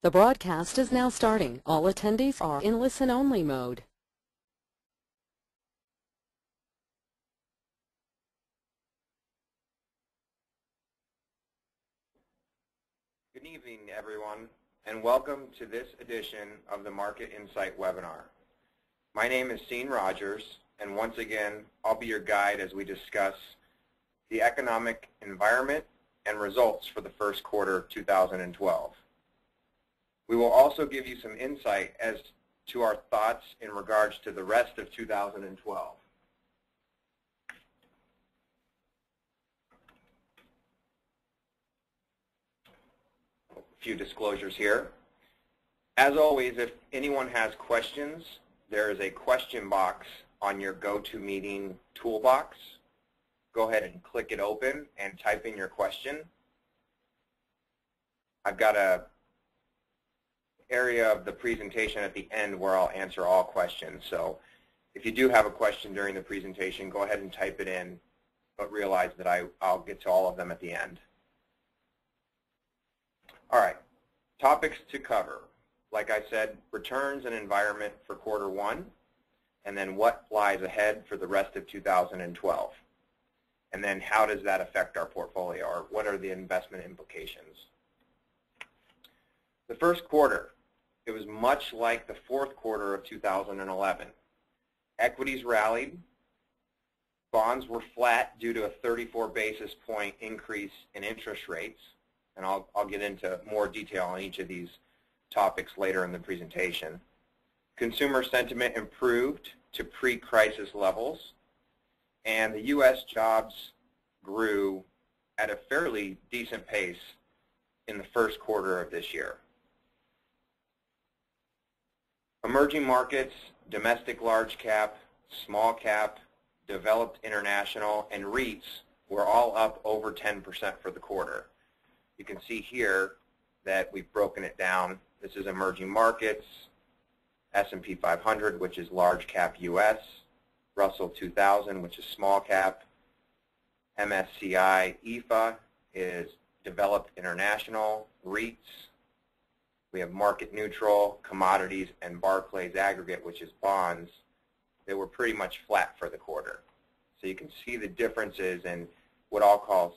The broadcast is now starting. All attendees are in listen-only mode. Good evening, everyone, and welcome to this edition of the Market Insight webinar. My name is Sean Rogers, and once again, I'll be your guide as we discuss the economic environment and results for the first quarter of 2012. We will also give you some insight as to our thoughts in regards to the rest of 2012. A few disclosures here. As always, if anyone has questions, there is a question box on your GoToMeeting toolbox. Go ahead and click it open and type in your question. I've got a area of the presentation at the end where I'll answer all questions. So if you do have a question during the presentation, go ahead and type it in, but realize that I'll get to all of them at the end. All right, topics to cover. Like I said, returns and environment for quarter one, and then what lies ahead for the rest of 2012. And then how does that affect our portfolio, or what are the investment implications? The first quarter, it was much like the fourth quarter of 2011. Equities rallied. Bonds were flat due to a 34 basis point increase in interest rates. And I'll get into more detail on each of these topics later in the presentation. Consumer sentiment improved to pre-crisis levels. And the U.S. jobs grew at a fairly decent pace in the first quarter of this year. Emerging markets, domestic large cap, small cap, developed international, and REITs were all up over 10% for the quarter. You can see here that we've broken it down. This is emerging markets, S&P 500, which is large cap U.S., Russell 2000, which is small cap, MSCI EFA is developed international, REITs. We have market neutral, commodities, and Barclays aggregate, which is bonds. They were pretty much flat for the quarter. So you can see the differences in what I'll call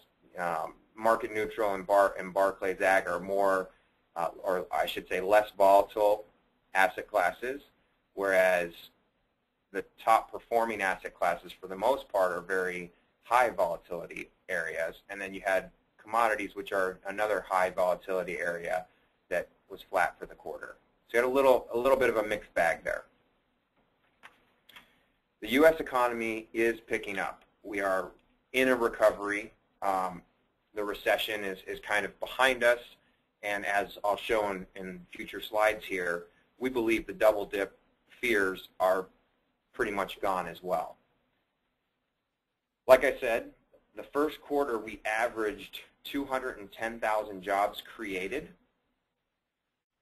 market neutral and Barclays Ag are more, or I should say less volatile asset classes, whereas the top performing asset classes for the most part are very high volatility areas. And then you had commodities, which are another high volatility area that was flat for the quarter. So you had a little bit of a mixed bag there. The U.S. economy is picking up. We are in a recovery. The recession is kind of behind us, and as I'll show in future slides here, we believe the double dip fears are pretty much gone as well. Like I said, the first quarter we averaged 210,000 jobs created.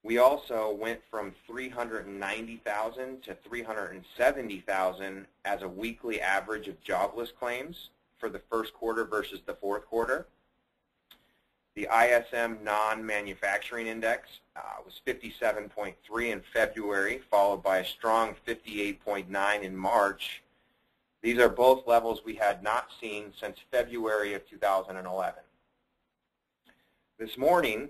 We also went from 390,000 to 370,000 as a weekly average of jobless claims for the first quarter versus the fourth quarter. The ISM non-manufacturing index was 57.3 in February, followed by a strong 58.9 in March. These are both levels we had not seen since February of 2011. This morning,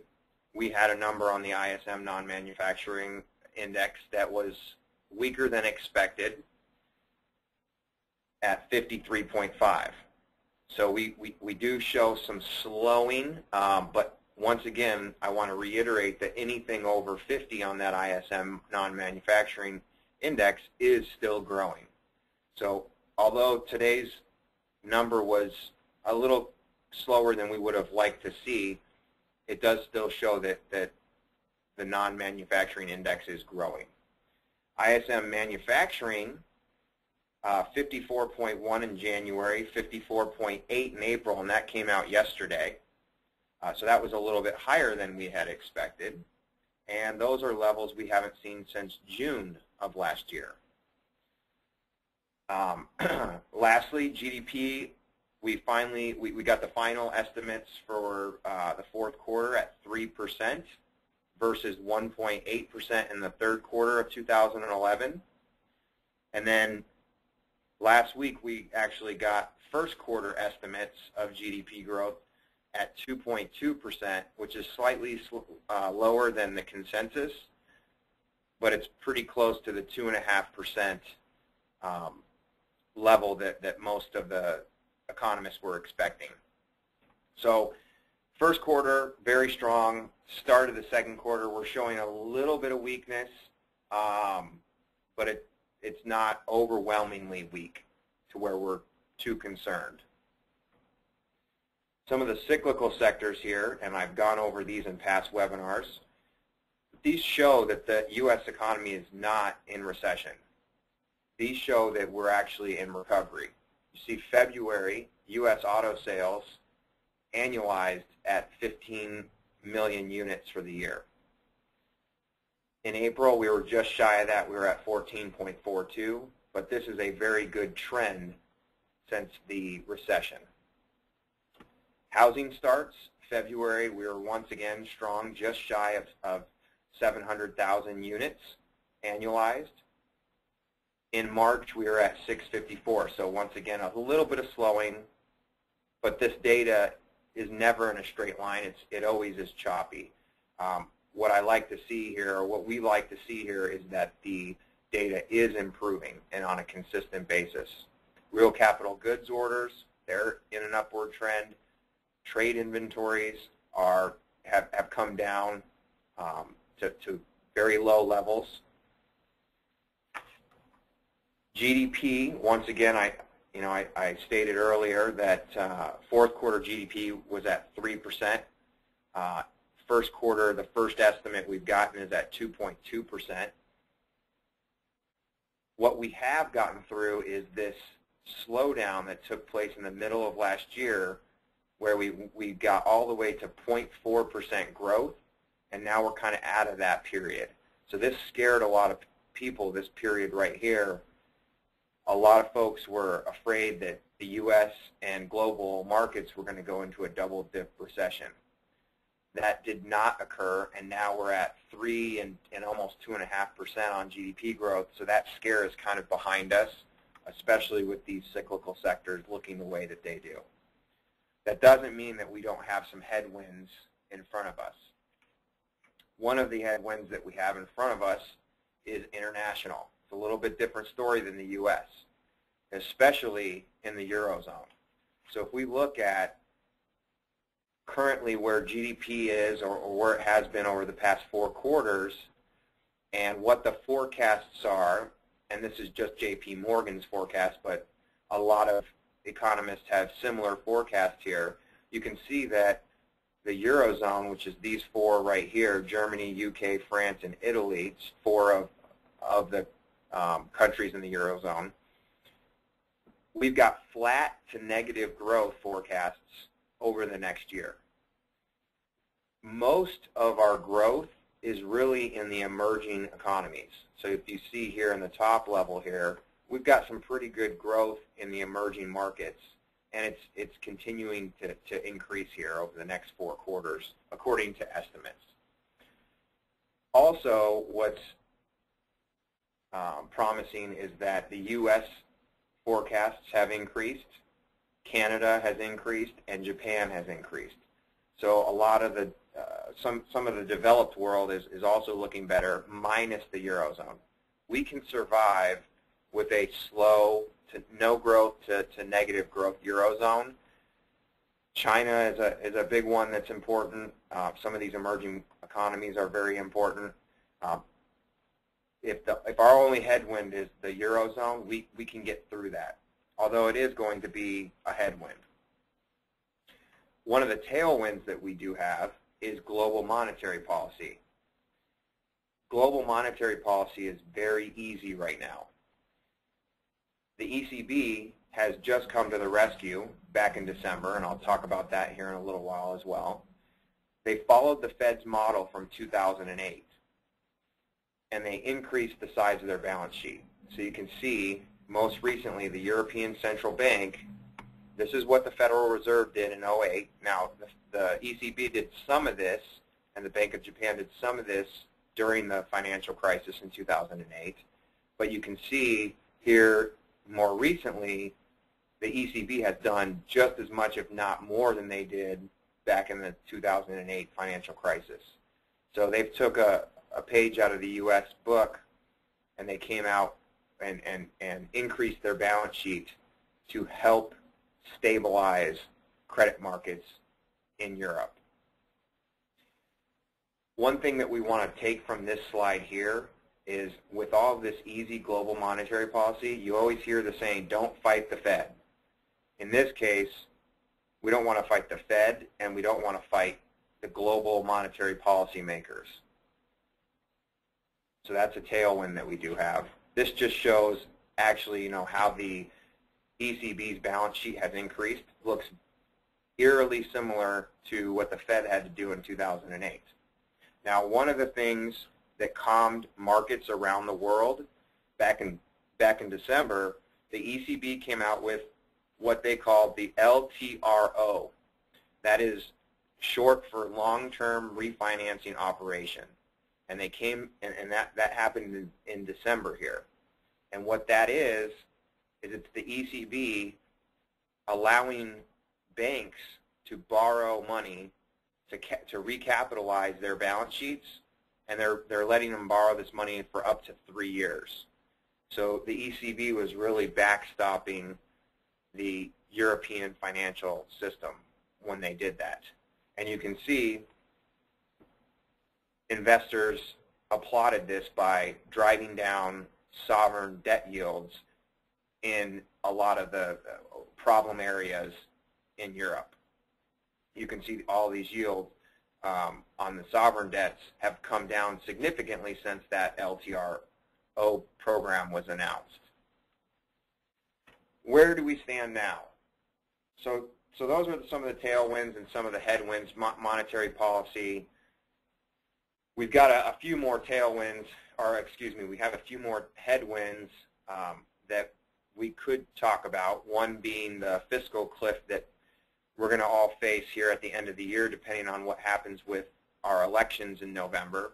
we had a number on the ISM non-manufacturing index that was weaker than expected at 53.5. So we do show some slowing, but once again, I want to reiterate that anything over 50 on that ISM non-manufacturing index is still growing. So although today's number was a little slower than we would have liked to see, it does still show that the non-manufacturing index is growing. ISM manufacturing, 54.1 in January, 54.8 in April, and that came out yesterday. So that was a little bit higher than we had expected. And those are levels we haven't seen since June of last year. Lastly, GDP, we got the final estimates for the fourth quarter at 3%. versus 1.8% in the third quarter of 2011. And then last week we actually got first quarter estimates of GDP growth at 2.2%, which is slightly lower than the consensus, but it's pretty close to the 2.5% level that most of the economists were expecting. So first quarter, very strong. Start of the second quarter, we're showing a little bit of weakness, but it's not overwhelmingly weak to where we're too concerned. Some of the cyclical sectors here, and I've gone over these in past webinars, these show that the U.S. economy is not in recession. These show that we're actually in recovery. You see February U.S. auto sales annualized at 15 million units for the year. In April, we were just shy of that. We were at 14.42, but this is a very good trend since the recession. Housing starts, February, we were once again strong, just shy of 700,000 units annualized. In March, we were at 654, so once again, a little bit of slowing, but this data is never in a straight line. It always is choppy. What I like to see here, or what we like to see here, is that the data is improving and on a consistent basis. Real capital goods orders, they're in an upward trend. Trade inventories have come down to very low levels. GDP, once again, I stated earlier that fourth quarter GDP was at 3%. First quarter, the first estimate we've gotten is at 2.2%. What we have gotten through is this slowdown that took place in the middle of last year, where we got all the way to 0.4% growth, and now we're kind of out of that period. So this scared a lot of people, this period right here. A lot of folks were afraid that the U.S. and global markets were going to go into a double-dip recession. That did not occur, and now we're at 3 and almost 2.5% on GDP growth, so that scare is kind of behind us, especially with these cyclical sectors looking the way that they do. That doesn't mean that we don't have some headwinds in front of us. One of the headwinds that we have in front of us is international. It's a little bit different story than the U.S., especially in the Eurozone. So if we look at currently where GDP is, or where it has been over the past 4 quarters, and what the forecasts are, and this is just J.P. Morgan's forecast, but a lot of economists have similar forecasts here, you can see that the Eurozone, which is these 4 right here, Germany, UK, France, and Italy, it's 4 of the countries in the Eurozone, we've got flat to negative growth forecasts over the next year. Most of our growth is really in the emerging economies. So if you see here in the top level here, we've got some pretty good growth in the emerging markets, and it's continuing to increase here over the next 4 quarters, according to estimates. Also, what's promising is that the U.S. forecasts have increased, Canada has increased, and Japan has increased. So a lot of the some of the developed world is also looking better, minus the Eurozone. We can survive with a slow to no growth to negative growth Eurozone. China is a big one that's important. Some of these emerging economies are very important. If our only headwind is the Eurozone, we can get through that, although it is going to be a headwind. One of the tailwinds that we do have is global monetary policy. Global monetary policy is very easy right now. The ECB has just come to the rescue back in December, and I'll talk about that here in a little while as well. They followed the Fed's model from 2008, and they increased the size of their balance sheet. So you can see, most recently, the European Central Bank, this is what the Federal Reserve did in 2008. Now, the ECB did some of this, and the Bank of Japan did some of this during the financial crisis in 2008. But you can see here more recently, the ECB has done just as much, if not more, than they did back in the 2008 financial crisis. So they've took a page out of the U.S. book, and they came out and increased their balance sheet to help stabilize credit markets in Europe. One thing that we want to take from this slide here is, with all of this easy global monetary policy, you always hear the saying, don't fight the Fed. In this case, we don't want to fight the Fed, and we don't want to fight the global monetary policy makers. So that's a tailwind that we do have. This just shows actually, how the ECB's balance sheet has increased. Looks eerily similar to what the Fed had to do in 2008. Now, one of the things that calmed markets around the world back in December, the ECB came out with what they called the LTRO. That is short for long-term refinancing operation. And they came, and that happened in December here. And what that is it's the ECB allowing banks to borrow money to recapitalize their balance sheets, and they're letting them borrow this money for up to 3 years. So the ECB was really backstopping the European financial system when they did that. And you can see investors applauded this by driving down sovereign debt yields in a lot of the problem areas in Europe. You can see all these yields on the sovereign debts have come down significantly since that LTRO program was announced. Where do we stand now? So those are some of the tailwinds and some of the headwinds, monetary policy. We've got a few more tailwinds, or excuse me, we have a few more headwinds that we could talk about, one being the fiscal cliff that we're going to all face here at the end of the year, depending on what happens with our elections in November.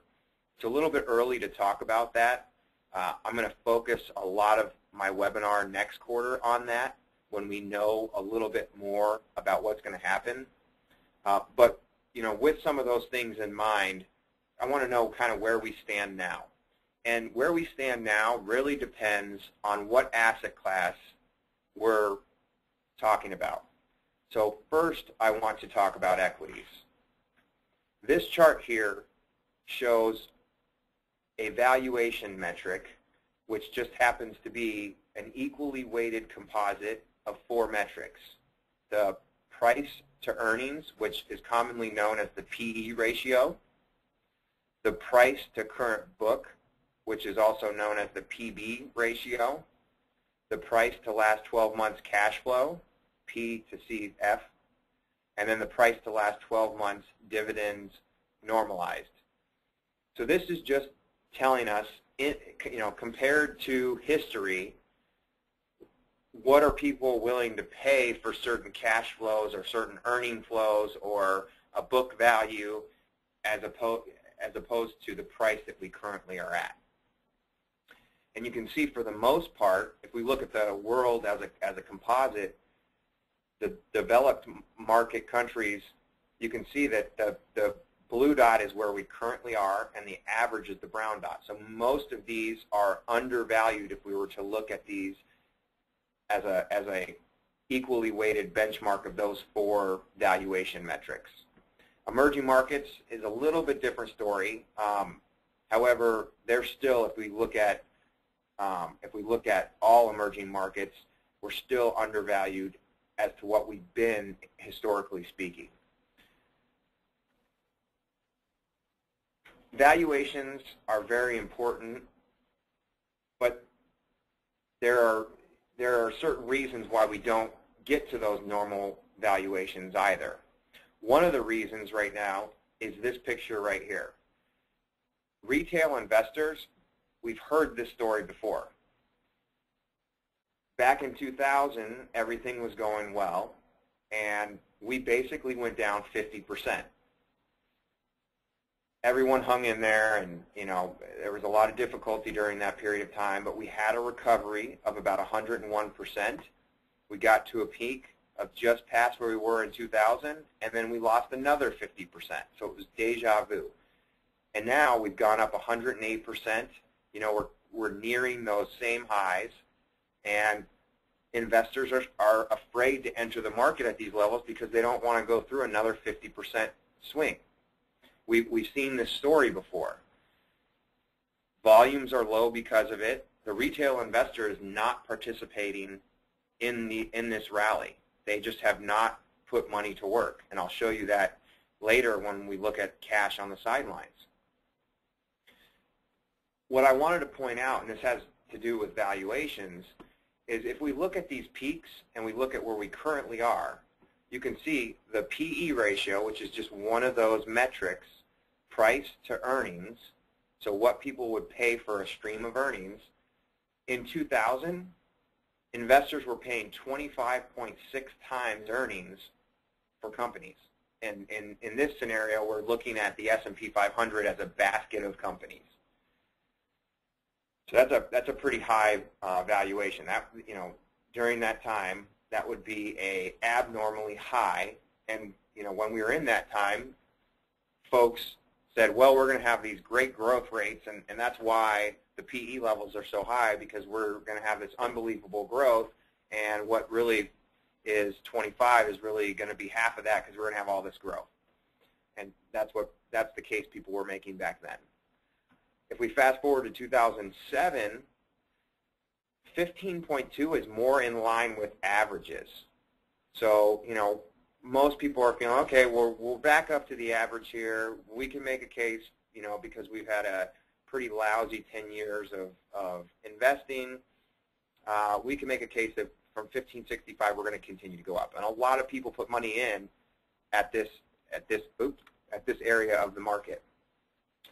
It's a little bit early to talk about that. I'm going to focus a lot of my webinar next quarter on that when we know a little bit more about what's going to happen. But with some of those things in mind, I want to know kind of where we stand now. And where we stand now really depends on what asset class we're talking about. So first, I want to talk about equities. This chart here shows a valuation metric, which just happens to be an equally weighted composite of 4 metrics. The price to earnings, which is commonly known as the PE ratio, the price to current book, which is also known as the PB ratio, the price to last 12 months cash flow, P to CF, and then the price to last 12 months dividends normalized. So this is just telling us, compared to history, what are people willing to pay for certain cash flows or certain earning flows or a book value as opposed to the price that we currently are at. And you can see for the most part, if we look at the world as a composite, the developed market countries, you can see that the blue dot is where we currently are, and the average is the brown dot. So most of these are undervalued if we were to look at these as a equally weighted benchmark of those 4 valuation metrics. Emerging markets is a little bit different story. However, they're still, if we look at all emerging markets, we're still undervalued as to what we've been historically speaking. Valuations are very important, but there are certain reasons why we don't get to those normal valuations either. One of the reasons right now is this picture right here. Retail investors, we've heard this story before. Back in 2000, everything was going well, and we basically went down 50%. everyone hung in there, and there was a lot of difficulty during that period of time, but we had a recovery of about 101%. We got to a peak of just past where we were in 2000, and then we lost another 50%. So it was deja vu. And now we've gone up 108%. We're nearing those same highs, and investors are afraid to enter the market at these levels because they don't want to go through another 50% swing. We've seen this story before. Volumes are low because of it. The retail investor is not participating in this rally. They just have not put money to work, and I'll show you that later when we look at cash on the sidelines. What I wanted to point out, and this has to do with valuations, is if we look at these peaks and we look at where we currently are, you can see the PE ratio, which is just one of those metrics, price to earnings, so what people would pay for a stream of earnings. In 2000, investors were paying 25.6 times earnings for companies. And in this scenario, we're looking at the S&P 500 as a basket of companies. So that's a pretty high valuation. That, during that time, that would be a abnormally high. And when we were in that time, folks said, well, we're going to have these great growth rates, and that's why the PE levels are so high, because we're going to have this unbelievable growth, and what really is 25 is really going to be half of that because we're going to have all this growth. And that's the case people were making back then. If we fast forward to 2007, 15.2 is more in line with averages. So, most people are feeling, okay, we'll back up to the average here. We can make a case, because we've had a pretty lousy 10 years of investing. We can make a case that from 1565 we're going to continue to go up. And a lot of people put money in at this area of the market.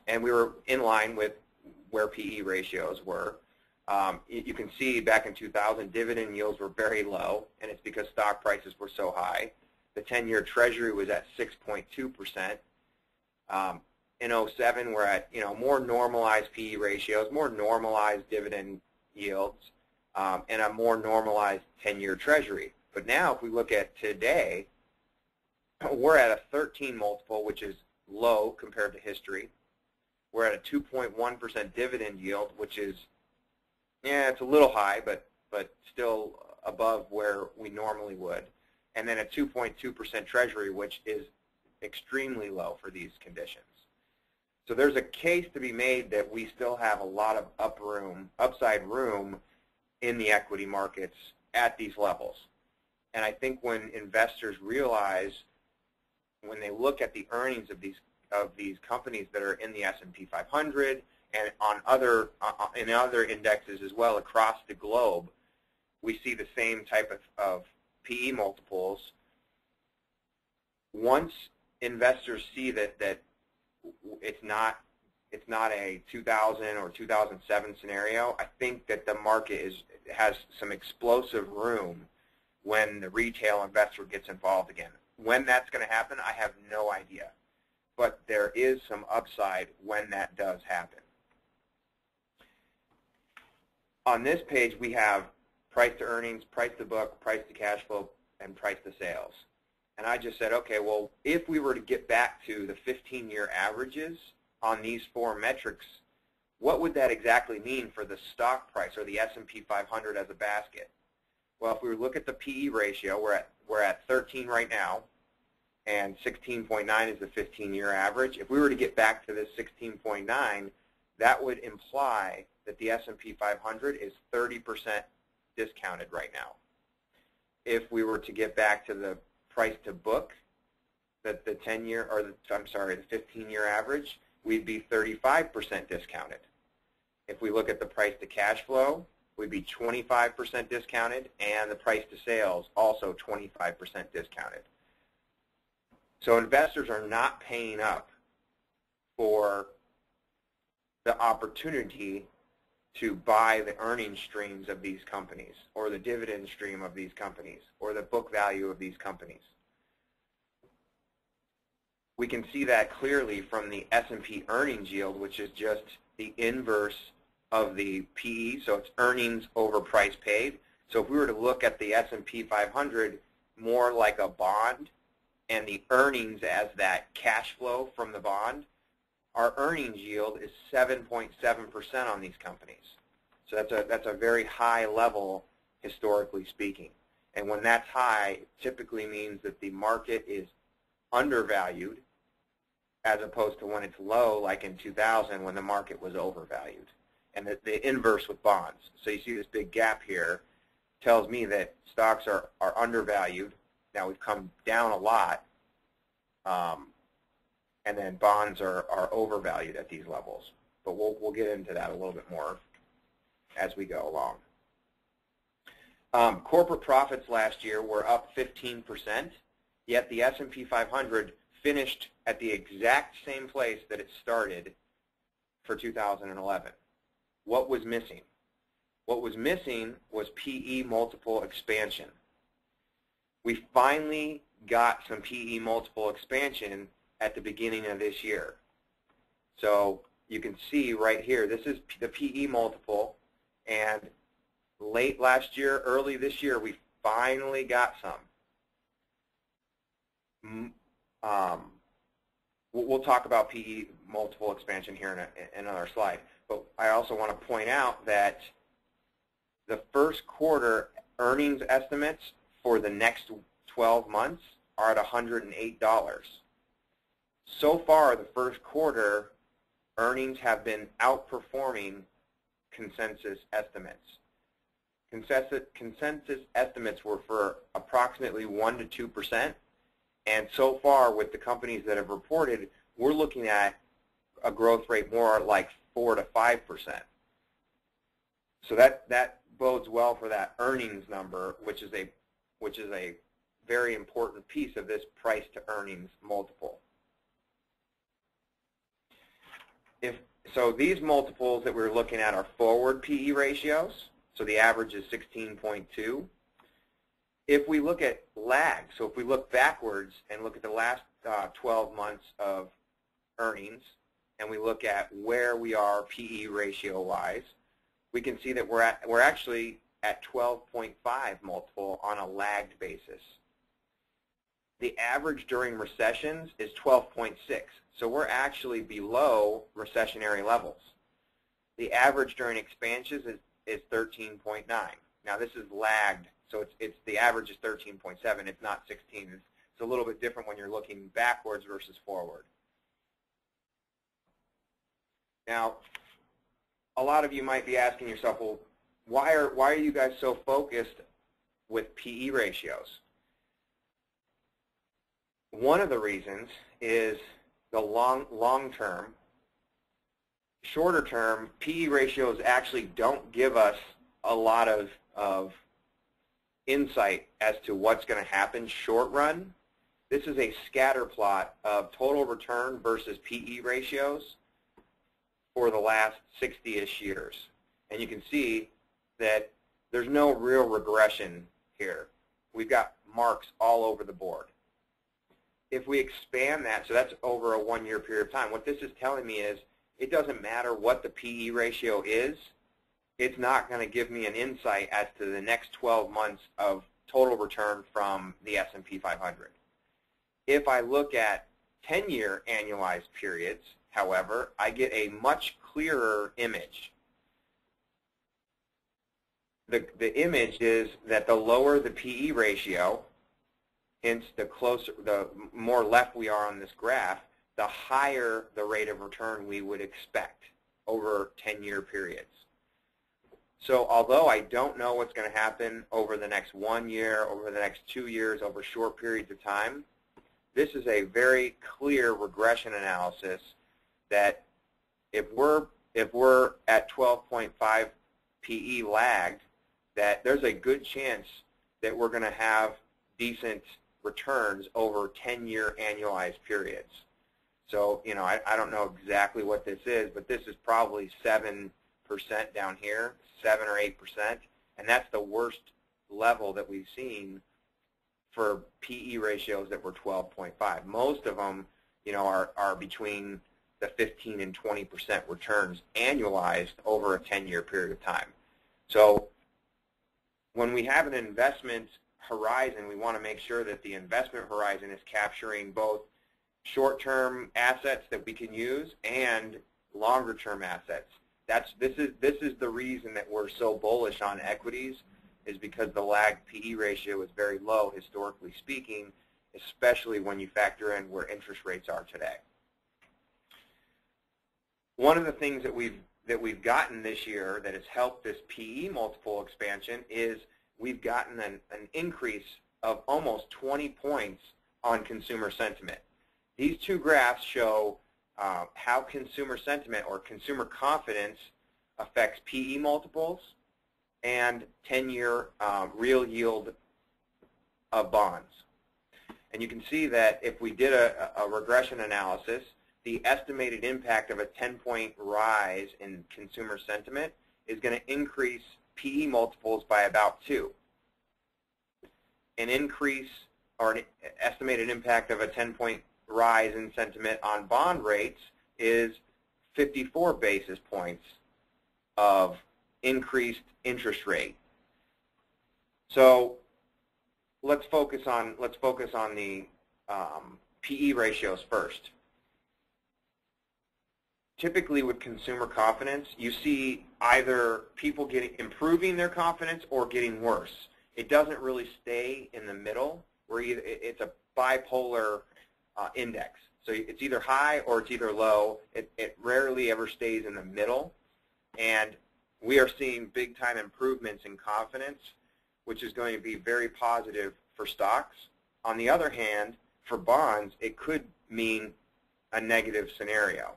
And we were in line with where PE ratios were. You can see back in 2000, dividend yields were very low, and it's because stock prices were so high. The 10-year Treasury was at 6.2%. In 07, we're at more normalized PE ratios, more normalized dividend yields, and a more normalized 10-year Treasury. But now, if we look at today, we're at a 13 multiple, which is low compared to history. We're at a 2.1% dividend yield, which is, it's a little high, but still above where we normally would. And then a 2.2% Treasury, which is extremely low for these conditions. So there's a case to be made that we still have a lot of upside room in the equity markets at these levels. And I think when investors realize, when they look at the earnings of these companies that are in the S&P 500 and in other indexes as well across the globe, we see the same type of PE multiples. Once investors see that it's not a 2000 or 2007 scenario, I think that the market has some explosive room when the retail investor gets involved again. When that's going to happen, I have no idea. But there is some upside when that does happen. On this page, we have price to earnings, price to book, price to cash flow, and price to sales. And I just said, okay, well, if we were to get back to the 15-year averages on these four metrics, what would that exactly mean for the stock price or the S&P 500 as a basket? Well, if we look at the PE ratio, we're at 13 right now, and 16.9 is the 15-year average. If we were to get back to this 16.9, that would imply that the S&P 500 is 30% discounted right now. If we were to get back to the price to book, that the 10-year, or the 15-year average, we'd be 35% discounted. If we look at the price to cash flow, we'd be 25% discounted, and the price to sales also 25% discounted. So investors are not paying up for the opportunity to buy the earnings streams of these companies, or the dividend stream of these companies, or the book value of these companies. we can see that clearly from the S&P earnings yield, which is just the inverse of the PE, so it's earnings over price paid. So if we were to look at the S&P 500 more like a bond and the earnings as that cash flow from the bond, our earnings yield is 7.7% on these companies. So that's a very high level, historically speaking. And when that's high, it typically means that the market is undervalued as opposed to when it's low, like in 2000 when the market was overvalued. And the inverse with bonds. So you see this big gap here tells me that stocks are undervalued. Now we've come down a lot, and then bonds are overvalued at these levels. But we'll get into that a little bit more as we go along. Corporate profits last year were up 15%, yet the S&P 500 finished at the exact same place that it started for 2011. What was missing? What was missing was PE multiple expansion. We finally got some PE multiple expansion at the beginning of this year. So you can see right here, this is the PE multiple, and late last year, early this year, we finally got some. We'll talk about PE multiple expansion here in another slide. But I also want to point out that the first quarter earnings estimates for the next 12 months are at $108. So far, the first quarter earnings have been outperforming consensus estimates. Consensus estimates were for approximately 1 to 2%, and so far with the companies that have reported, we're looking at a growth rate more like 4 to 5%. So that bodes well for that earnings number, which is a very important piece of this price to earnings multiple. So these multiples that we're looking at are forward PE ratios. So the average is 16.2. If we look at lag, so if we look backwards and look at the last 12 months of earnings, and we look at where we are PE ratio-wise, we can see that we're actually at 12.5 multiple on a lagged basis. The average during recessions is 12.6, so we're actually below recessionary levels. The average during expansions is 13.9. Now this is lagged, so it's the average is 13.7. It's not 16. It's a little bit different when you're looking backwards versus forward. Now, a lot of you might be asking yourself, well, why are you guys so focused with PE ratios? One of the reasons is the long term. Shorter term, PE ratios actually don't give us a lot of insight as to what's going to happen short run. This is a scatter plot of total return versus PE ratios for the last 60-ish years. And you can see that there's no real regression here. We've got marks all over the board. If we expand that, so that's over a 1-year period of time, what this is telling me is it doesn't matter what the PE ratio is, it's not going to give me an insight as to the next 12 months of total return from the S&P 500. If I look at 10-year annualized periods, however, I get a much clearer image. The image is that the lower the PE ratio, hence the more left we are on this graph, the higher the rate of return we would expect over 10-year periods. So although I don't know what's going to happen over the next 1 year, over the next 2 years, over short periods of time, this is a very clear regression analysis that if we're at 12.5 PE lagged, that there's a good chance that we're going to have decent returns over 10-year annualized periods. So, you know, I don't know exactly what this is, but this is probably 7% down here, 7 or 8%, and that's the worst level that we've seen for PE ratios that were 12.5. Most of them are between the 15 and 20% returns annualized over a 10-year period of time. So when we have an investment horizon, we want to make sure that the investment horizon is capturing both short-term assets that we can use and longer-term assets. This is the reason that we're so bullish on equities, is because the lag PE ratio is very low, historically speaking, especially when you factor in where interest rates are today. One of the things that we've gotten this year that has helped this PE multiple expansion is we've gotten an increase of almost 20 points on consumer sentiment. These two graphs show how consumer sentiment or consumer confidence affects PE multiples and 10-year real yield of bonds. And you can see that if we did a regression analysis, the estimated impact of a 10-point rise in consumer sentiment is going to increase PE multiples by about 2. An increase or an estimated impact of a 10-point rise in sentiment on bond rates is 54 basis points of increased interest rate. So let's focus on the PE ratios first. Typically with consumer confidence, you see either people improving their confidence or getting worse. It doesn't really stay in the middle, where it's a bipolar index. So it's either high or it's either low. It rarely ever stays in the middle. And we are seeing big-time improvements in confidence, which is going to be very positive for stocks. On the other hand, for bonds, it could mean a negative scenario.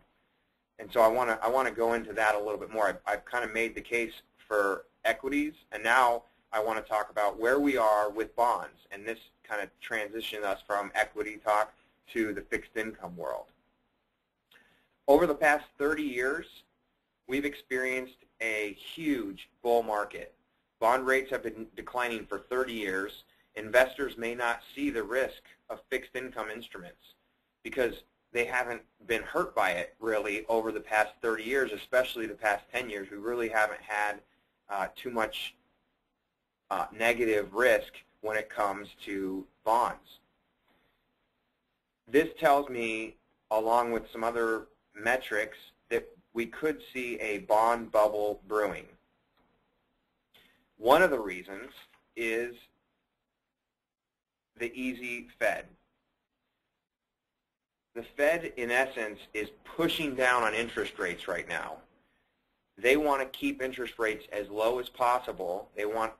And so I want to go into that a little bit more. I've kind of made the case for equities, and now I want to talk about where we are with bonds. And this kind of transitioned us from equity talk to the fixed income world. Over the past 30 years, we've experienced a huge bull market. Bond rates have been declining for 30 years. Investors may not see the risk of fixed income instruments because they haven't been hurt by it really over the past 30 years, especially the past 10 years. We really haven't had too much negative risk when it comes to bonds. This tells me, along with some other metrics, that we could see a bond bubble brewing. One of the reasons is the easy Fed. The Fed, in essence, is pushing down on interest rates right now. They want to keep interest rates as low as possible. They want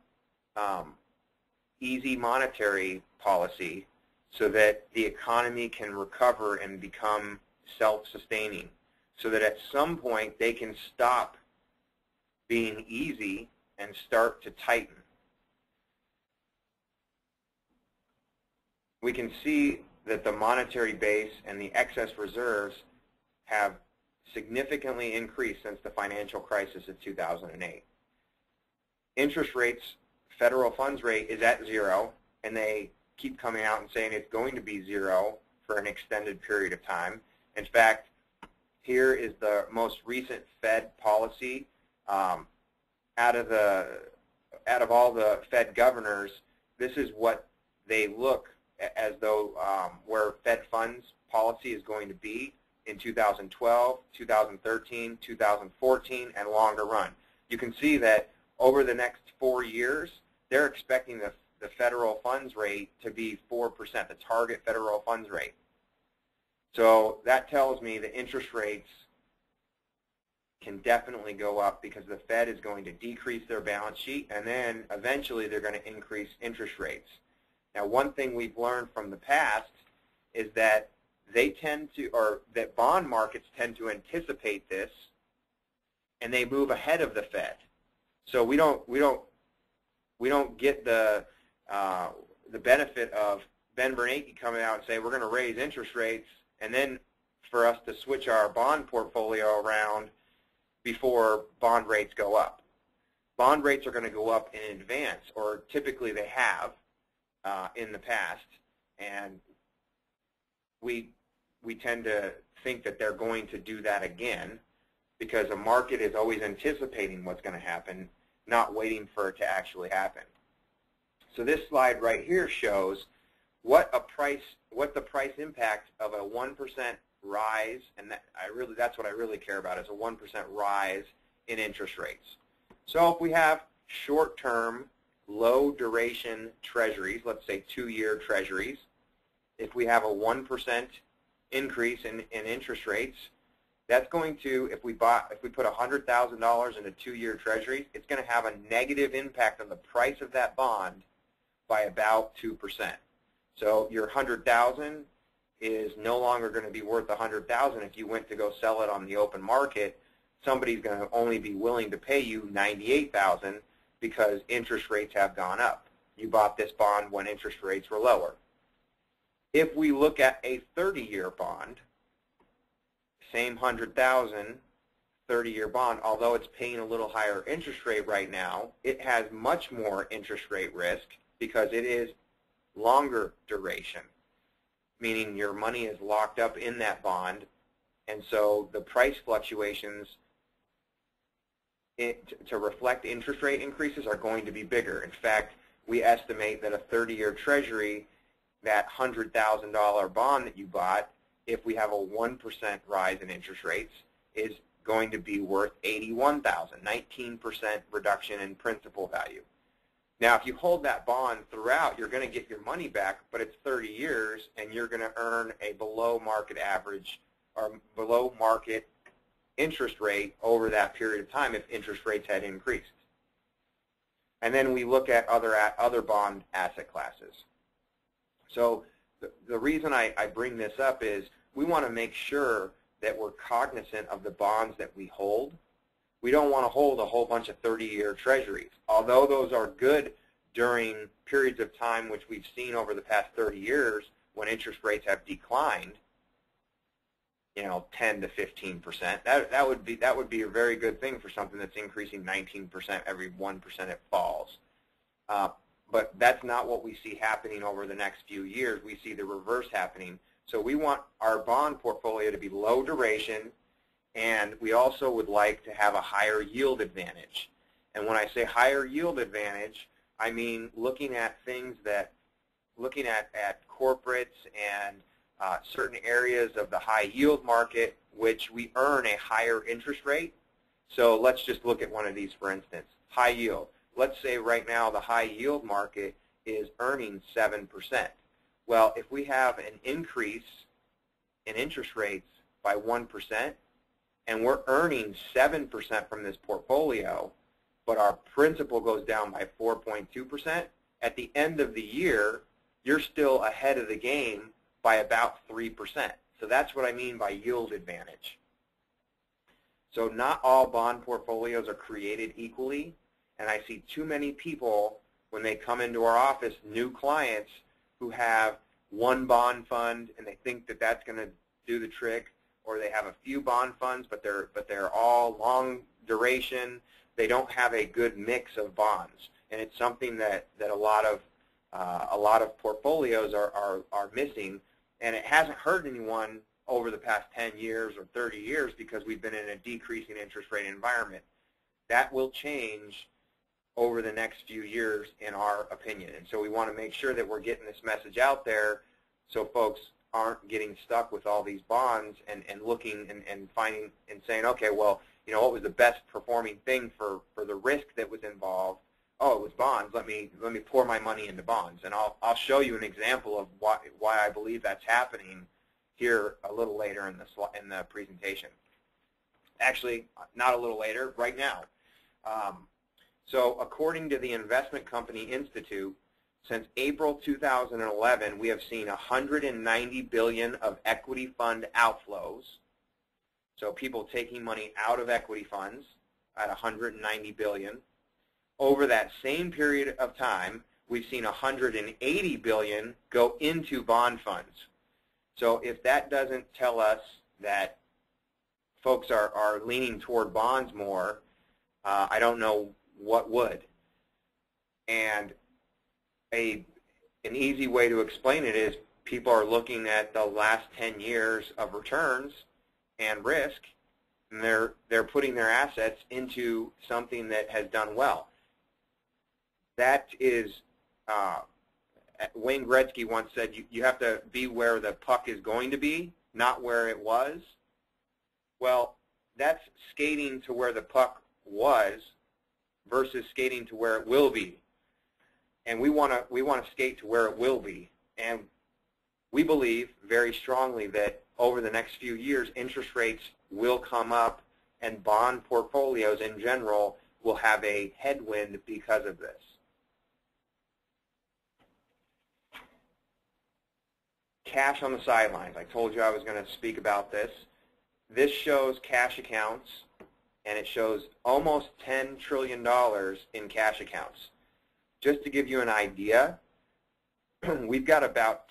easy monetary policy so that the economy can recover and become self-sustaining, so that at some point they can stop being easy and start to tighten. We can see that the monetary base and the excess reserves have significantly increased since the financial crisis of 2008. Interest rates, federal funds rate is at 0, and they keep coming out and saying it's going to be 0 for an extended period of time. In fact, here is the most recent Fed policy. Out of all the Fed governors, this is what they look as though where Fed funds policy is going to be in 2012, 2013, 2014, and longer run. You can see that over the next 4 years, they're expecting the federal funds rate to be 4%, the target federal funds rate. So that tells me that interest rates can definitely go up because the Fed is going to decrease their balance sheet, and then eventually they're going to increase interest rates. Now, one thing we've learned from the past is that that bond markets tend to anticipate this, and they move ahead of the Fed. So we don't get the benefit of Ben Bernanke coming out and saying we're going to raise interest rates, and then for us to switch our bond portfolio around before bond rates go up. Bond rates are going to go up in advance, or typically they have in the past, and we we tend to think that they're going to do that again, because a market is always anticipating what's going to happen, not waiting for it to actually happen. So this slide right here shows what the price impact of a 1% rise, and that's what I really care about, is a 1% rise in interest rates. So if we have short-term, low-duration treasuries, let's say 2-year treasuries, if we have a 1% increase in interest rates, that's going to, if we put $100,000 into 2-year treasuries, it's going to have a negative impact on the price of that bond by about 2%. So your $100,000 is no longer going to be worth $100,000 if you went to go sell it on the open market. Somebody's going to only be willing to pay you $98,000 because interest rates have gone up. You bought this bond when interest rates were lower. If we look at a 30-year bond, same $100,000, 30-year bond, although it's paying a little higher interest rate right now, it has much more interest rate risk because it is longer duration, meaning your money is locked up in that bond, and so the price fluctuations to reflect interest rate increases are going to be bigger. In fact, we estimate that a 30-year treasury, that $100,000 bond that you bought, if we have a 1% rise in interest rates, is going to be worth $81,000, 19% reduction in principal value. Now, if you hold that bond throughout, you're going to get your money back, but it's 30 years, and you're going to earn a below market average or below market interest rate over that period of time if interest rates had increased. And then we look at other bond asset classes. So the reason I bring this up is we want to make sure that we're cognizant of the bonds that we hold. We don't want to hold a whole bunch of 30-year treasuries. Although those are good during periods of time which we've seen over the past 30 years when interest rates have declined, 10 to 15%. That would be a very good thing for something that's increasing 19% every 1% it falls. But that's not what we see happening over the next few years. We see the reverse happening. So we want our bond portfolio to be low duration, and we also would like to have a higher yield advantage. And when I say higher yield advantage, I mean looking at corporates and certain areas of the high yield market which we earn a higher interest rate. So let's just look at one of these, for instance, high yield. Let's say right now the high yield market is earning 7%. Well, if we have an increase in interest rates by 1% and we're earning 7% from this portfolio, but our principal goes down by 4.2%, at the end of the year, you're still ahead of the game by about 3%. So that's what I mean by yield advantage. So not all bond portfolios are created equally, and I see too many people when they come into our office, new clients who have one bond fund and they think that that's going to do the trick, or they have a few bond funds but they're all long duration. They don't have a good mix of bonds, and it's something that a lot of portfolios are missing, and it hasn't hurt anyone over the past 10 years or 30 years because we've been in a decreasing interest rate environment. That will change over the next few years, in our opinion. And so we want to make sure that we're getting this message out there so folks aren't getting stuck with all these bonds and looking and finding and saying, okay, well, what was the best performing thing for the risk that was involved? Oh, it was bonds. Let me pour my money into bonds. And I'll show you an example of why I believe that's happening here a little later in the presentation. Actually, not a little later, right now. So according to the Investment Company Institute, since April 2011, we have seen $190 billion of equity fund outflows. So people taking money out of equity funds at $190 billion. Over that same period of time, we've seen $180 billion go into bond funds. So if that doesn't tell us that folks are leaning toward bonds more, I don't know what would. And an easy way to explain it is people are looking at the last 10 years of returns and risk, and they're putting their assets into something that has done well. That is, Wayne Gretzky once said, you have to be where the puck is going to be, not where it was. Well, that's skating to where the puck was versus skating to where it will be. And we want to skate to where it will be. And we believe very strongly that over the next few years, interest rates will come up, and bond portfolios in general will have a headwind because of this. Cash on the sidelines. I told you I was going to speak about this. This shows cash accounts, and it shows almost $10 trillion in cash accounts. Just to give you an idea, we've got about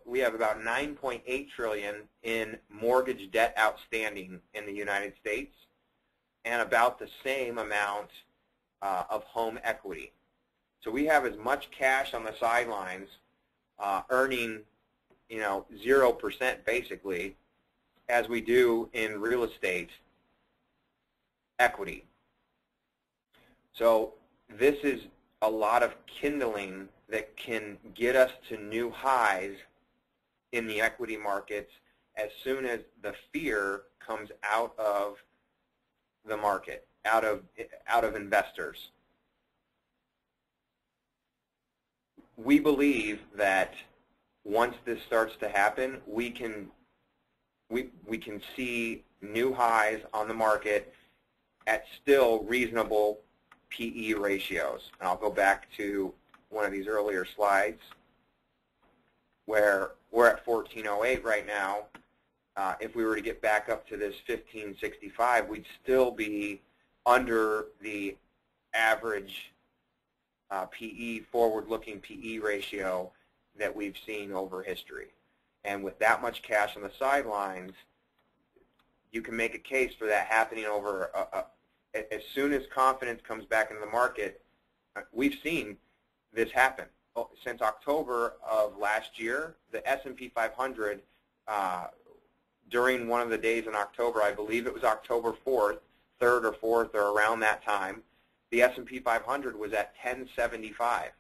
we have about 9.8 trillion in mortgage debt outstanding in the United States, and about the same amount of home equity. So we have as much cash on the sidelines, earning 0% basically, as we do in real estate equity. So this is a lot of kindling that can get us to new highs in the equity markets as soon as the fear comes out of the market, out of investors. We believe that once this starts to happen, we can see new highs on the market at still reasonable PE ratios. And I'll go back to one of these earlier slides where we're at 1408 right now. If we were to get back up to this 1565, we'd still be under the average PE, forward-looking PE ratio that we've seen over history. And with that much cash on the sidelines, you can make a case for that happening over as soon as confidence comes back into the market. We've seen this happen. Since October of last year, the S&P 500, during one of the days in October, I believe it was October 4th, 3rd or 4th or around that time, the S&P 500 was at 1075.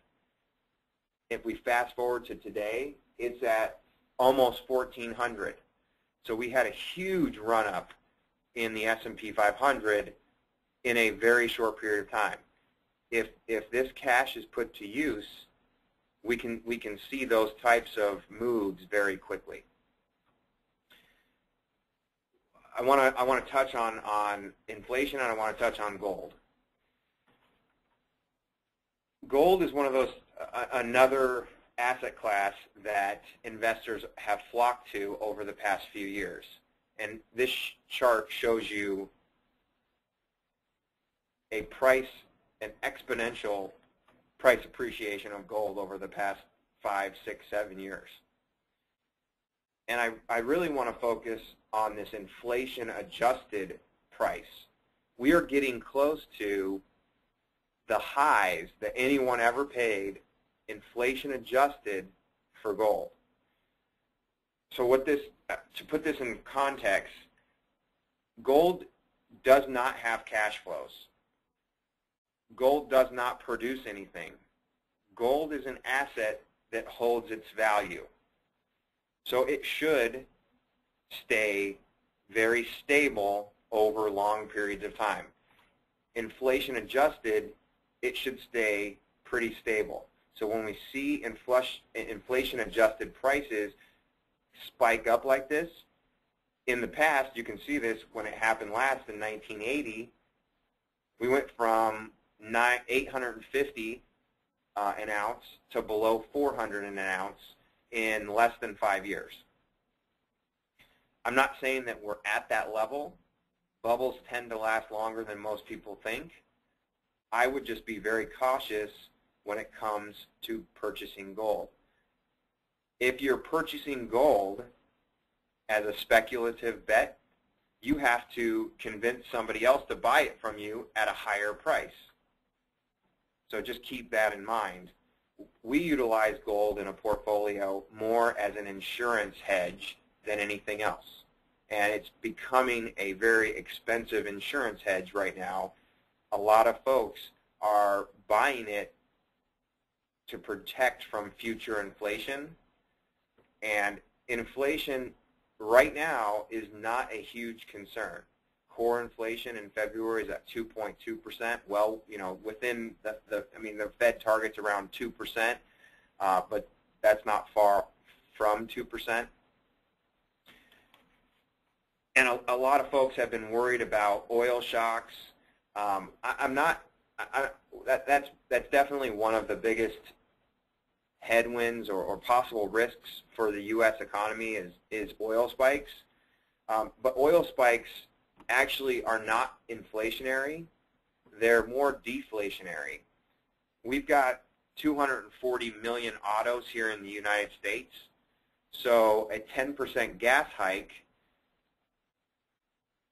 If we fast forward to today, it's at almost 1400. So we had a huge run-up in the S&P 500 in a very short period of time. If this cash is put to use, we can see those types of moves very quickly. I want to touch on inflation, and I want to touch on gold. Gold is one of those another asset class that investors have flocked to over the past few years. And this chart shows you an exponential price appreciation of gold over the past 5, 6, 7 years. And I really want to focus on this inflation-adjusted price. We are getting close to the highs that anyone ever paid, inflation-adjusted, for gold. So to put this in context, gold does not have cash flows. Gold does not produce anything. Gold is an asset that holds its value. So it should stay very stable over long periods of time. Inflation adjusted, it should stay pretty stable. So when we see inflation adjusted prices spike up like this, in the past, you can see this when it happened last in 1980, we went from 850 an ounce to below 400 an ounce in less than 5 years. I'm not saying that we're at that level. Bubbles tend to last longer than most people think. I would just be very cautious when it comes to purchasing gold. If you're purchasing gold as a speculative bet, you have to convince somebody else to buy it from you at a higher price. So just keep that in mind. we utilize gold in a portfolio more as an insurance hedge than anything else. And it's becoming a very expensive insurance hedge right now. A lot of folks are buying it to protect from future inflation. And inflation right now is not a huge concern. Core inflation in February is at 2.2%. Well, within the Fed targets around 2%, but that's not far from 2%. And a lot of folks have been worried about oil shocks. That's definitely one of the biggest headwinds or possible risks for the U.S. economy is oil spikes. But oil spikes actually are not inflationary. They're more deflationary. We've got 240 million autos here in the United States. So a 10% gas hike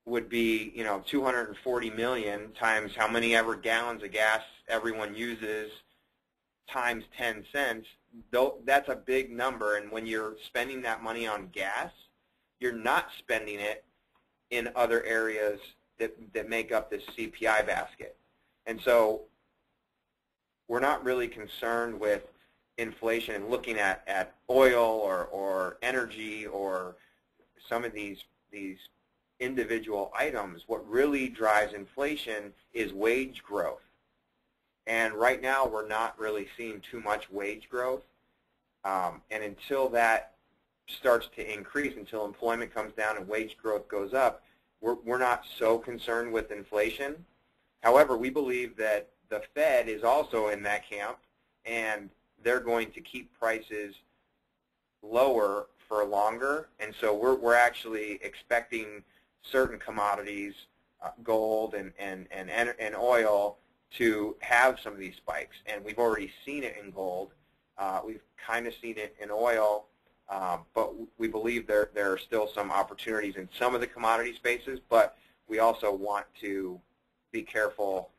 would be, 240 million times how many ever gallons of gas everyone uses times 10 cents. That's a big number, and when you're spending that money on gas, you're not spending it in other areas that make up this CPI basket. And so we're not really concerned with inflation and looking at oil or energy or some of these individual items. What really drives inflation is wage growth. And right now we're not really seeing too much wage growth. And until that starts to increase, until employment comes down and wage growth goes up, we're not so concerned with inflation. However, we believe that the Fed is also in that camp, and they're going to keep prices lower for longer. And so we're actually expecting certain commodities, gold and oil, to have some of these spikes. And we've already seen it in gold. We've kind of seen it in oil. But we believe there are still some opportunities in some of the commodity spaces, but we also want to be careful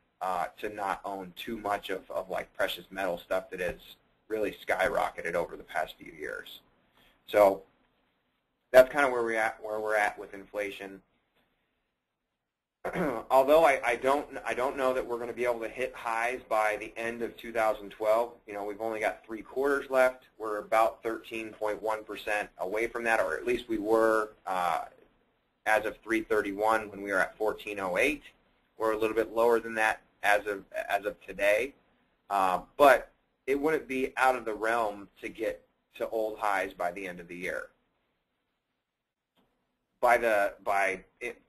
to not own too much of like precious metal stuff that has really skyrocketed over the past few years. So that's kind of where we're at with inflation. Although I don't know that we're going to be able to hit highs by the end of 2012. We've only got 3 quarters left. We're about 13.1% away from that, or at least we were as of 3/31 when we were at 1408. We're a little bit lower than that as of today, but it wouldn't be out of the realm to get to old highs by the end of the year.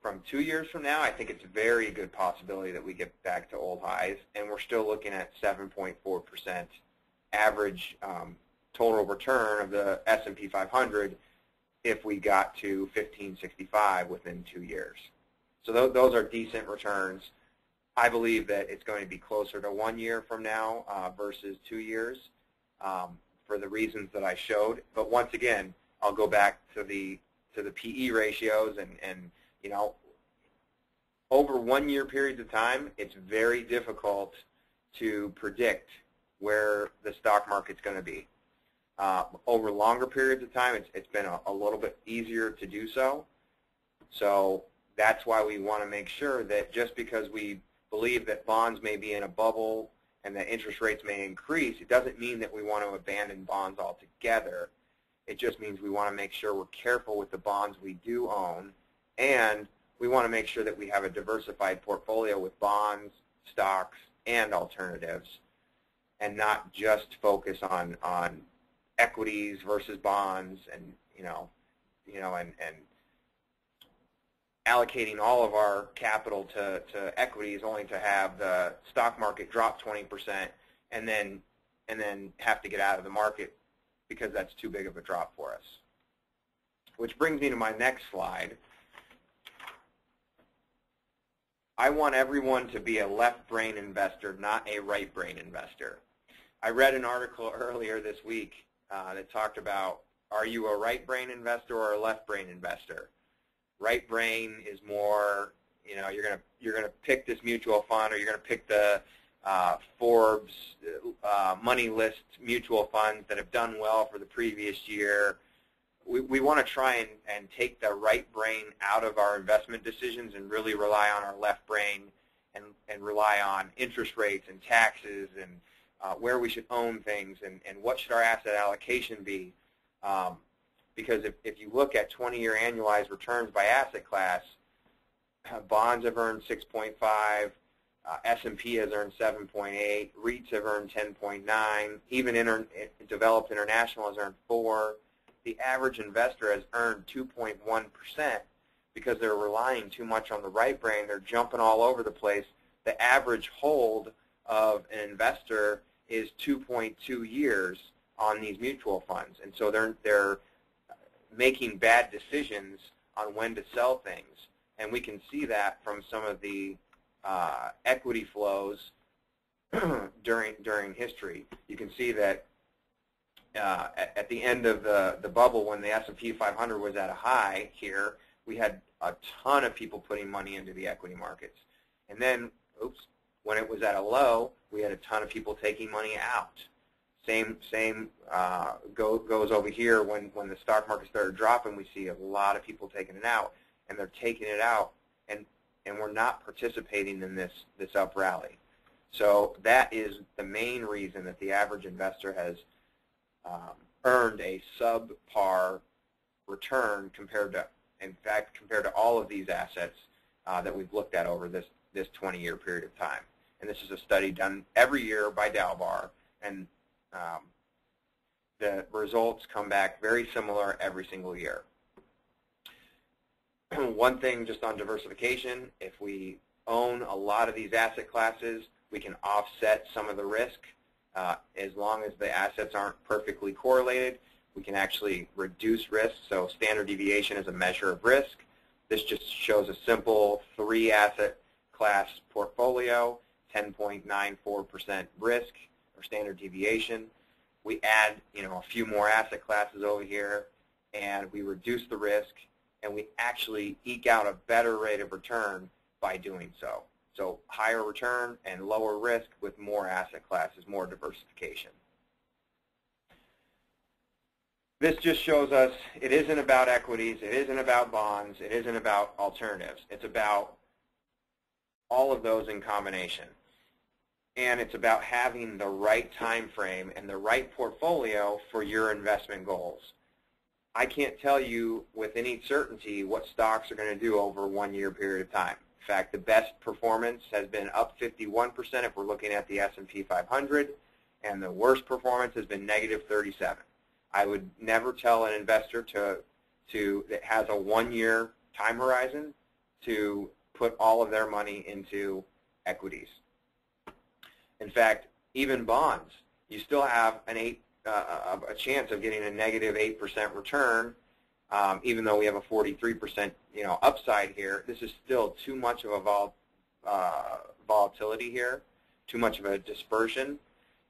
From 2 years from now, I think it's a very good possibility that we get back to old highs, and we're still looking at 7.4% average total return of the S&P 500 if we got to 1565 within 2 years. So those are decent returns. I believe that it's going to be closer to 1 year from now versus 2 years for the reasons that I showed. But once again, I'll go back to the PE ratios, and over 1 year periods of time, it's very difficult to predict where the stock market's going to be. Over longer periods of time, it's been a little bit easier to do so. So that's why we want to make sure that just because we believe that bonds may be in a bubble and that interest rates may increase, it doesn't mean that we want to abandon bonds altogether. It just means we want to make sure we're careful with the bonds we do own, and we want to make sure that we have a diversified portfolio with bonds, stocks, and alternatives, and not just focus on equities versus bonds, and and allocating all of our capital to equities only to have the stock market drop 20% and then have to get out of the market because that's too big of a drop for us. Which brings me to my next slide. I want everyone to be a left-brain investor, not a right-brain investor. I read an article earlier this week that talked about, are you a right-brain investor or a left-brain investor? Right brain is more, you're gonna pick this mutual fund, or you're gonna pick the Forbes money list mutual funds that have done well for the previous year. We want to try and take the right brain out of our investment decisions and really rely on our left brain and rely on interest rates and taxes and where we should own things and what should our asset allocation be. Because if you look at 20-year annualized returns by asset class, bonds have earned 6.5, S&P has earned 7.8, REITs have earned 10.9, even developed international has earned 4. The average investor has earned 2.1% because they're relying too much on the right brain. They're jumping all over the place. The average hold of an investor is 2.2 years on these mutual funds, and so they're making bad decisions on when to sell things. And we can see that from some of the equity flows during history. You can see that at the end of the bubble, when the S&P 500 was at a high here, we had a ton of people putting money into the equity markets. And then, when it was at a low, we had a ton of people taking money out. Same goes over here when the stock market started dropping. We see a lot of people taking it out, and they're taking it out, and we're not participating in this up rally. So that is the main reason that the average investor has earned a subpar return compared to all of these assets that we've looked at over this 20-year period of time. And this is a study done every year by Dalbar, and the results come back very similar every single year. One thing just on diversification, if we own a lot of these asset classes, we can offset some of the risk. As long as the assets aren't perfectly correlated, we can actually reduce risk. So standard deviation is a measure of risk. This just shows a simple 3-asset class portfolio, 10.94% risk or standard deviation. We add a few more asset classes over here, and we reduce the risk, and we actually eke out a better rate of return by doing so. So higher return and lower risk with more asset classes, more diversification. This just shows us it isn't about equities, it isn't about bonds, it isn't about alternatives. It's about all of those in combination. And it's about having the right time frame and the right portfolio for your investment goals. I can't tell you with any certainty what stocks are going to do over a 1-year period of time. In fact, the best performance has been up 51% if we're looking at the S&P 500, and the worst performance has been negative 37. I would never tell an investor that has a 1-year time horizon to put all of their money into equities. In fact, even bonds, you still have a chance of getting a negative 8% return, even though we have a 43% upside here. This is still too much of a volatility here, too much of a dispersion,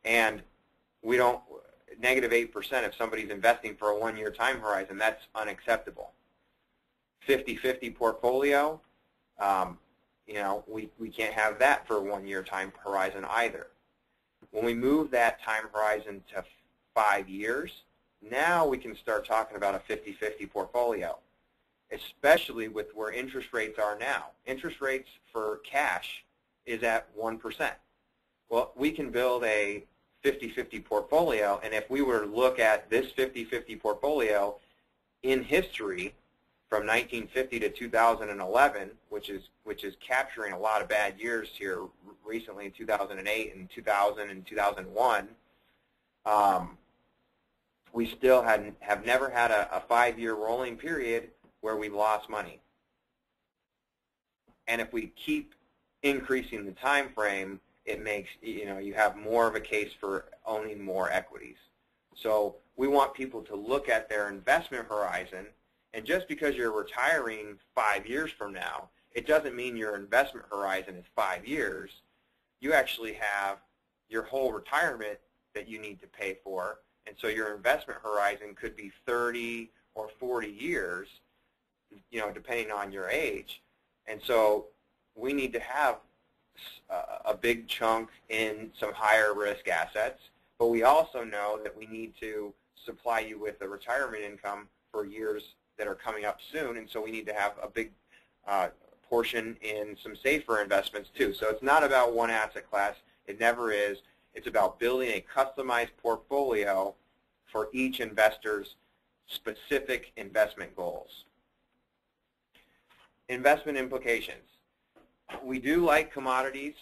and we don't negative 8% if somebody's investing for a 1-year time horizon. That's unacceptable. 50-50 portfolio. We can't have that for a 1-year time horizon either. When we move that time horizon to 5 years, now we can start talking about a 50-50 portfolio, especially with where interest rates are now. Interest rates for cash is at 1%. Well, we can build a 50-50 portfolio, and if we were to look at this 50-50 portfolio in history, from 1950 to 2011, which is capturing a lot of bad years here recently in 2008 and 2000 and 2001, we still have never had a 5-year rolling period where we lost money. And if we keep increasing the time frame, it makes you have more of a case for owning more equities. So we want people to look at their investment horizon. And just because you're retiring 5 years from now, it doesn't mean your investment horizon is 5 years. You actually have your whole retirement that you need to pay for, and so your investment horizon could be 30 or 40 years, depending on your age. And so we need to have a big chunk in some higher risk assets, but we also know that we need to supply you with a retirement income for years that are coming up soon, and so we need to have a big portion in some safer investments too. So it's not about one asset class. It never is. It's about building a customized portfolio for each investor's specific investment goals. Investment implications. We do like commodities.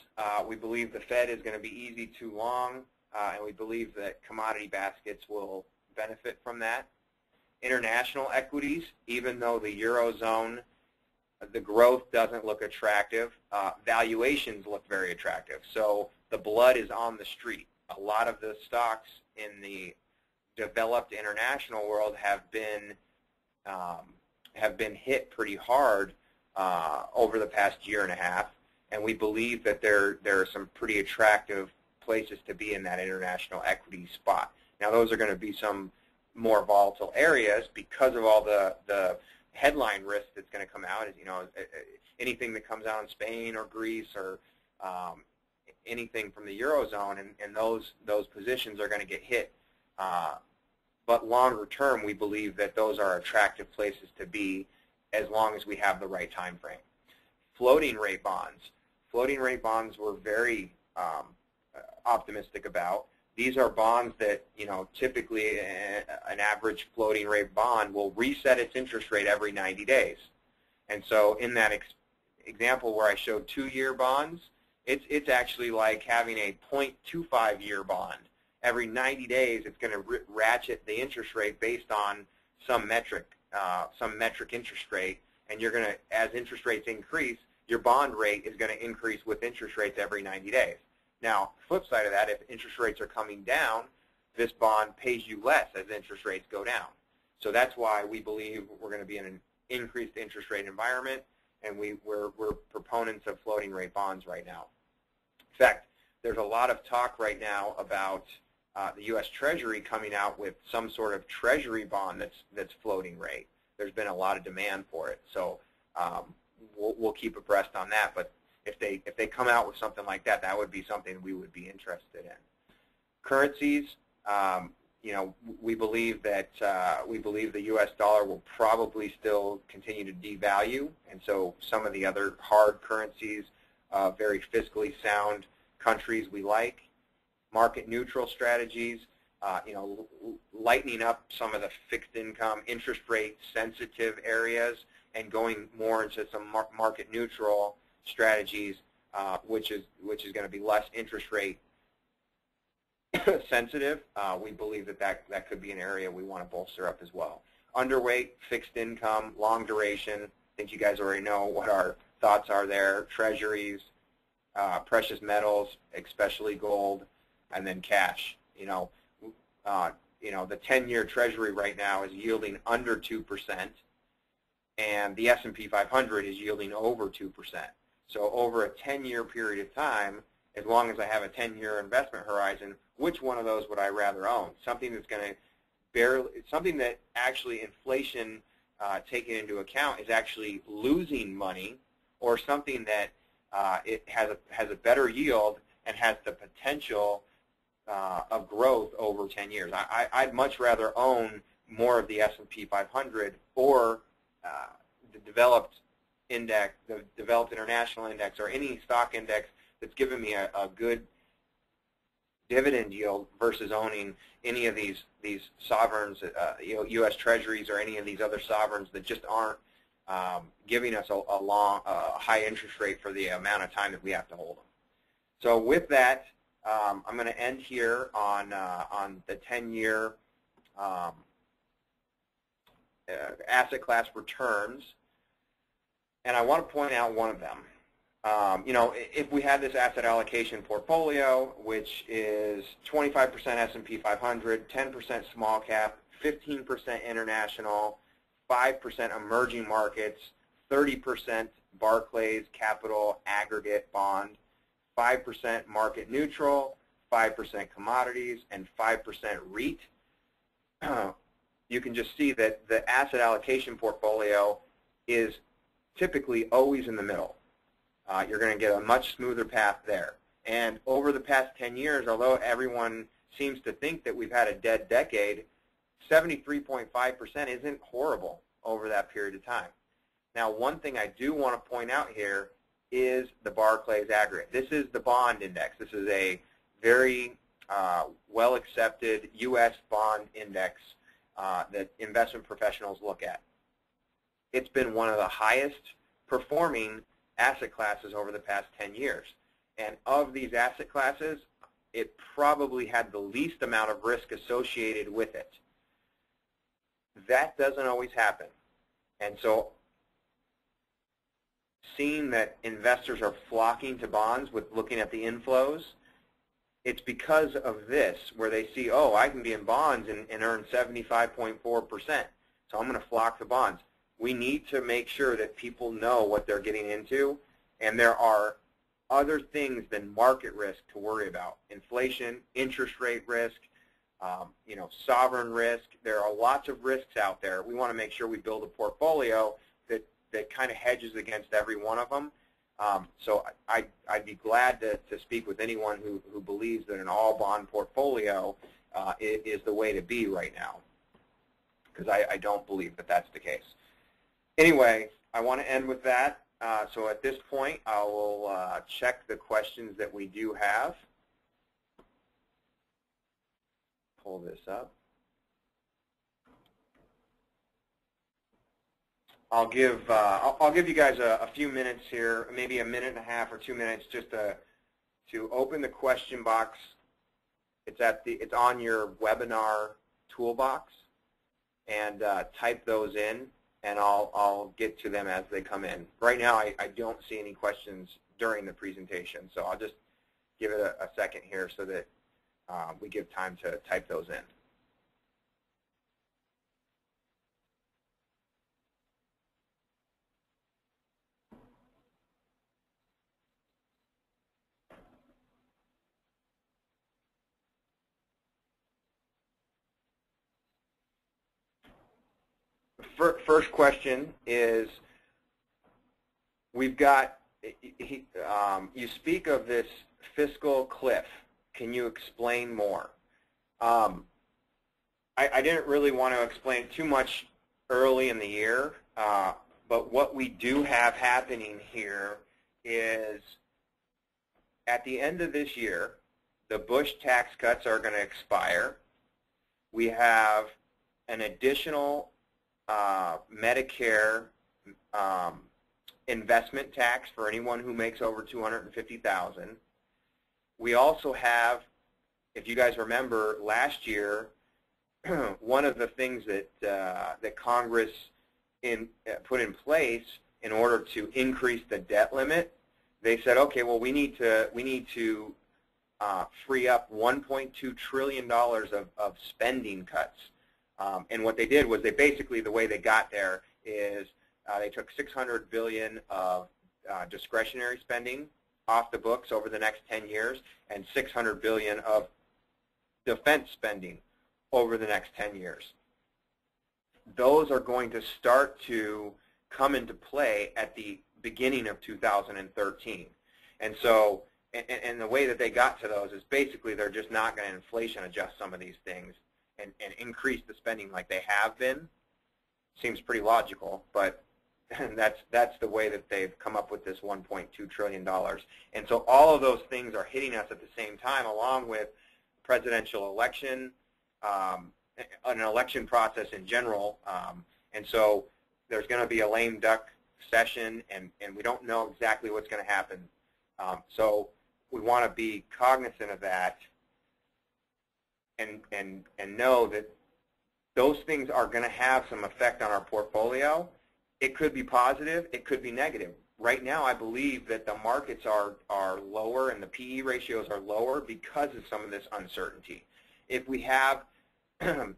We believe the Fed is going to be easy too long, and we believe that commodity baskets will benefit from that. International equities, even though the Eurozone, the growth doesn't look attractive, valuations look very attractive. So the blood is on the street. A lot of the stocks in the developed international world have been hit pretty hard over the past year and a half, and we believe that there are some pretty attractive places to be in that international equity spot. Now, those are going to be some more volatile areas because of all the headline risk that's going to come out. As you know, anything that comes out in Spain or Greece or anything from the Eurozone, and those positions are going to get hit. But longer term, we believe that those are attractive places to be as long as we have the right time frame. Floating rate bonds. Floating rate bonds we're very optimistic about. These are bonds that, you know, typically an average floating rate bond will reset its interest rate every 90 days. And so in that example where I showed 2-year bonds, it's actually like having a 0.25-year bond. Every 90 days, it's going to ratchet the interest rate based on some metric interest rate, and you're going to, as interest rates increase, your bond rate is going to increase with interest rates every 90 days. Now, flip side of that, if interest rates are coming down, this bond pays you less as interest rates go down. So that's why we believe we're going to be in an increased interest rate environment, and we're proponents of floating rate bonds right now. In fact, there's a lot of talk right now about the U.S. Treasury coming out with some sort of Treasury bond that's floating rate. There's been a lot of demand for it, so we'll keep abreast on that. But if they come out with something like that, that would be something we would be interested in. Currencies, you know, we believe the U.S. dollar will probably still continue to devalue, and so some of the other hard currencies, very fiscally sound countries we like. Market neutral strategies, you know, lightening up some of the fixed income, interest rate sensitive areas, and going more into some market neutral strategies, which is going to be less interest rate sensitive. We believe that could be an area we want to bolster up as well. Underweight, fixed income, long duration. I think you guys already know what our thoughts are there. Treasuries, precious metals, especially gold, and then cash. You know, the 10-year Treasury right now is yielding under 2%, and the S&P 500 is yielding over 2%. So over a 10-year period of time, as long as I have a 10-year investment horizon, which one of those would I rather own? Something that's going to something that actually inflation taken into account is actually losing money, or something that it has a better yield and has the potential of growth over 10 years. I'd much rather own more of the S&P 500 or the developed index, the developed international index, or any stock index that's given me a good dividend yield versus owning any of these sovereigns, you know, U.S. Treasuries or any of these other sovereigns that just aren't giving us a high interest rate for the amount of time that we have to hold them. So with that, I'm going to end here on the 10-year asset class returns, and I want to point out one of them. You know, if we had this asset allocation portfolio, which is 25% S&P 500, 10% small cap, 15% international, 5% emerging markets, 30% Barclays Capital aggregate bond, 5% market neutral, 5% commodities, and 5% REIT, you can just see that the asset allocation portfolio is typically always in the middle. You're going to get a much smoother path there. And over the past 10 years, although everyone seems to think that we've had a dead decade, 73.5% isn't horrible over that period of time. Now, one thing I do want to point out here is the Barclays aggregate. This is the bond index. This is a very well-accepted U.S. bond index that investment professionals look at. It's been one of the highest performing asset classes over the past 10 years. And of these asset classes, it probably had the least amount of risk associated with it. That doesn't always happen. And so seeing that investors are flocking to bonds with looking at the inflows, it's because of this, where they see, oh, I can be in bonds and earn 75.4%, so I'm going to flock to bonds. We need to make sure that people know what they're getting into, and there are other things than market risk to worry about. Inflation, interest rate risk, sovereign risk. There are lots of risks out there. We want to make sure we build a portfolio that kind of hedges against every one of them. So I'd be glad to speak with anyone who believes that an all-bond portfolio is the way to be right now, because I don't believe that that's the case. Anyway, I want to end with that. So at this point, I will check the questions that we do have. Pull this up. I'll give you guys a few minutes here, maybe a minute and a half or 2 minutes, just to open the question box. It's on your webinar toolbox, and type those in, and I'll get to them as they come in. Right now, I don't see any questions during the presentation, so I'll just give it a second here so that we give time to type those in. First question is, we've got, you speak of this fiscal cliff. Can you explain more? I didn't really want to explain too much early in the year, but what we do have happening here is at the end of this year, the Bush tax cuts are going to expire. We have an additional Medicare investment tax for anyone who makes over $250,000. We also have, if you guys remember, last year, one of the things that Congress put in place in order to increase the debt limit, they said, okay, well, we need to free up $1.2 trillion of spending cuts. And what they did was the way they got there is they took $600 billion of discretionary spending off the books over the next 10 years and $600 billion of defense spending over the next 10 years. Those are going to start to come into play at the beginning of 2013. And so, and the way that they got to those is basically they're just not going to inflation adjust some of these things and increase the spending like they have been. Seems pretty logical, but that's the way that they've come up with this $1.2 trillion. And so all of those things are hitting us at the same time, along with presidential election, an election process in general. And so there's going to be a lame duck session, and we don't know exactly what's going to happen. So we want to be cognizant of that and know that those things are going to have some effect on our portfolio. It could be positive. It could be negative. Right now, I believe that the markets are lower and the PE ratios are lower because of some of this uncertainty. If we have the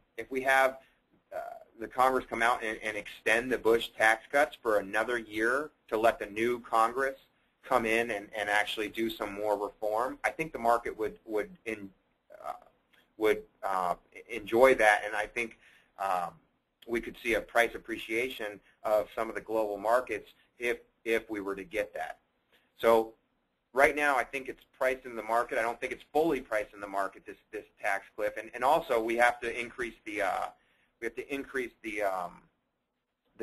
Congress come out and extend the Bush tax cuts for another year to let the new Congress come in and actually do some more reform, I think the market would enjoy that, and I think we could see a price appreciation of some of the global markets if we were to get that. So right now, I think it's priced in the market. I don't think it's fully priced in the market, this tax cliff. And also, we have to increase the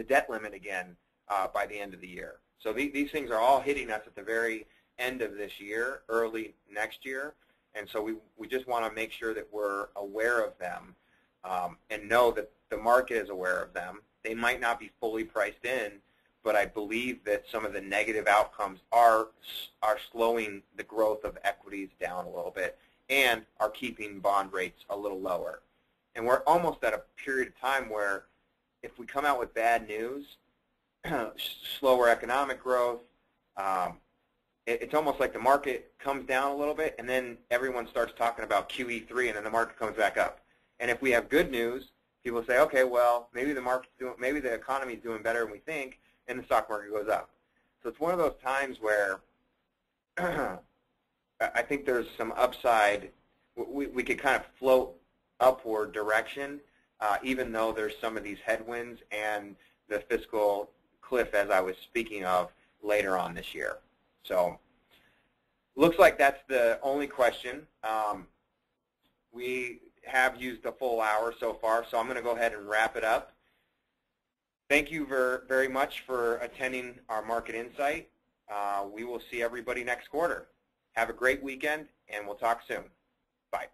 debt limit again by the end of the year. So these things are all hitting us at the very end of this year, early next year. And so we just want to make sure that we're aware of them and know that the market is aware of them. They might not be fully priced in, but I believe that some of the negative outcomes are slowing the growth of equities down a little bit and are keeping bond rates a little lower. And we're almost at a period of time where if we come out with bad news, slower economic growth, it's almost like the market comes down a little bit, and then everyone starts talking about QE3, and then the market comes back up. And if we have good news, people say, okay, well, maybe the economy is doing better than we think, and the stock market goes up. So it's one of those times where I think there's some upside. We could kind of float upward direction, even though there's some of these headwinds and the fiscal cliff, as I was speaking of, later on this year. So looks like that's the only question. We have used a full hour so far, so I'm going to go ahead and wrap it up. Thank you very much for attending our Market Insight. We will see everybody next quarter. Have a great weekend, and we'll talk soon. Bye.